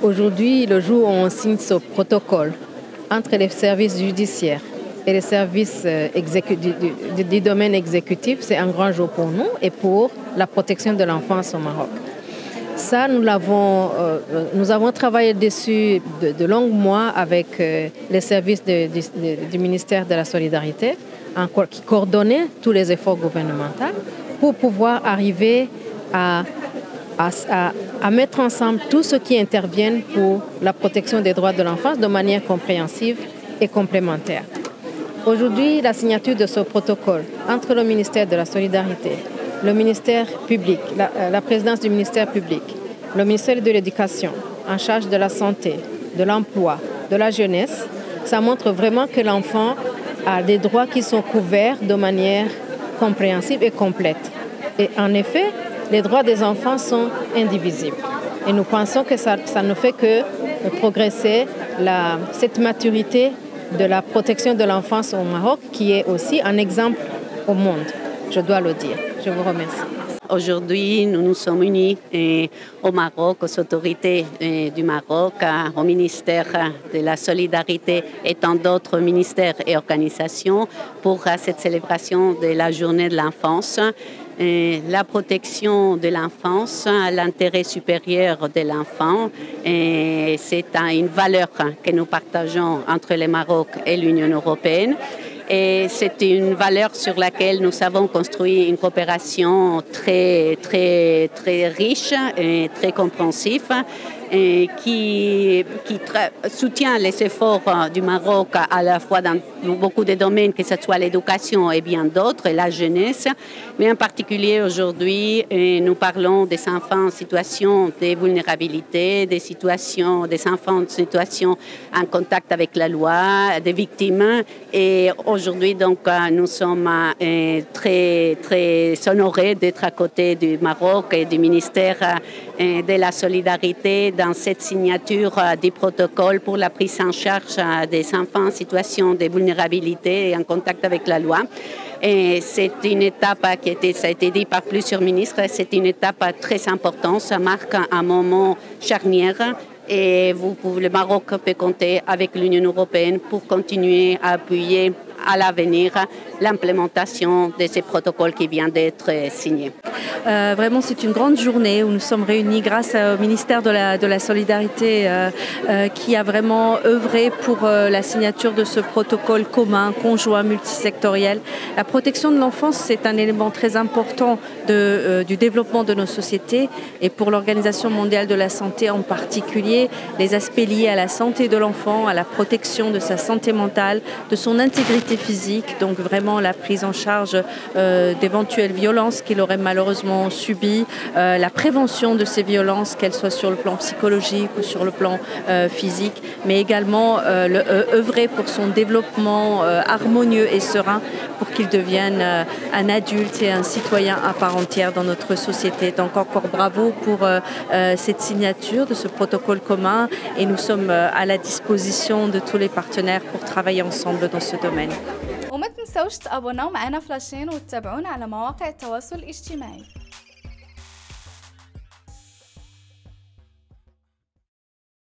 Aujourd'hui, le jour où on signe ce protocole entre les services judiciaires et les services du domaine exécutif, c'est un grand jour pour nous et pour la protection de l'enfance au Maroc. Ça, nous avons travaillé dessus de longs mois avec les services du ministère de la Solidarité, qui coordonnaient tous les efforts gouvernementaux pour pouvoir arriver à mettre ensemble tout ce qui intervient pour la protection des droits de l'enfance de manière compréhensive et complémentaire. Aujourd'hui, la signature de ce protocole entre le ministère de la Solidarité, le ministère public, la présidence du ministère public, le ministère de l'Éducation, en charge de la santé, de l'emploi, de la jeunesse, ça montre vraiment que l'enfant a des droits qui sont couverts de manière compréhensive et complète. Et en effet, les droits des enfants sont indivisibles. Et nous pensons que ça ne fait que progresser cette maturité de la protection de l'enfance au Maroc, qui est aussi un exemple au monde, je dois le dire. Je vous remercie. Aujourd'hui, nous nous sommes unis au Maroc, aux autorités du Maroc, au ministère de la Solidarité et tant d'autres ministères et organisations pour cette célébration de la journée de l'enfance. La protection de l'enfance, l'intérêt supérieur de l'enfant, c'est une valeur que nous partageons entre le Maroc et l'Union européenne. Et c'est une valeur sur laquelle nous avons construit une coopération très riche et très compréhensive et qui soutient les efforts du Maroc à la fois dans beaucoup de domaines, que ce soit l'éducation et bien d'autres, et la jeunesse. Mais en particulier aujourd'hui, nous parlons des enfants en situation de vulnérabilité, des enfants en situation en contact avec la loi, des victimes. Et aujourd'hui, donc, nous sommes très honorés d'être à côté du Maroc et du ministère de la Solidarité dans cette signature du protocole pour la prise en charge des enfants en situation de vulnérabilité et en contact avec la loi. Et c'est une étape ça a été dit par plusieurs ministres, c'est une étape très importante, ça marque un moment charnière. Et le Maroc peut compter avec l'Union européenne pour continuer à appuyer à l'avenir l'implémentation de ces protocoles qui vient d'être signé. Vraiment, c'est une grande journée où nous sommes réunis grâce au ministère de la Solidarité qui a vraiment œuvré pour la signature de ce protocole commun, conjoint, multisectoriel. La protection de l'enfance, c'est un élément très important du développement de nos sociétés et pour l'Organisation mondiale de la santé en particulier, les aspects liés à la santé de l'enfant, à la protection de sa santé mentale, de son intégrité physique, donc vraiment la prise en charge d'éventuelles violences qu'il aurait malheureusement subies, la prévention de ces violences, qu'elles soient sur le plan psychologique ou sur le plan physique, mais également œuvrer pour son développement harmonieux et serein pour qu'il devienne un adulte et un citoyen à part entière dans notre société. Donc encore bravo pour cette signature de ce protocole commun et nous sommes à la disposition de tous les partenaires pour travailler ensemble dans ce domaine. وما تنسوش تابوناو معنا فلاشين وتتابعونا على مواقع التواصل الاجتماعي.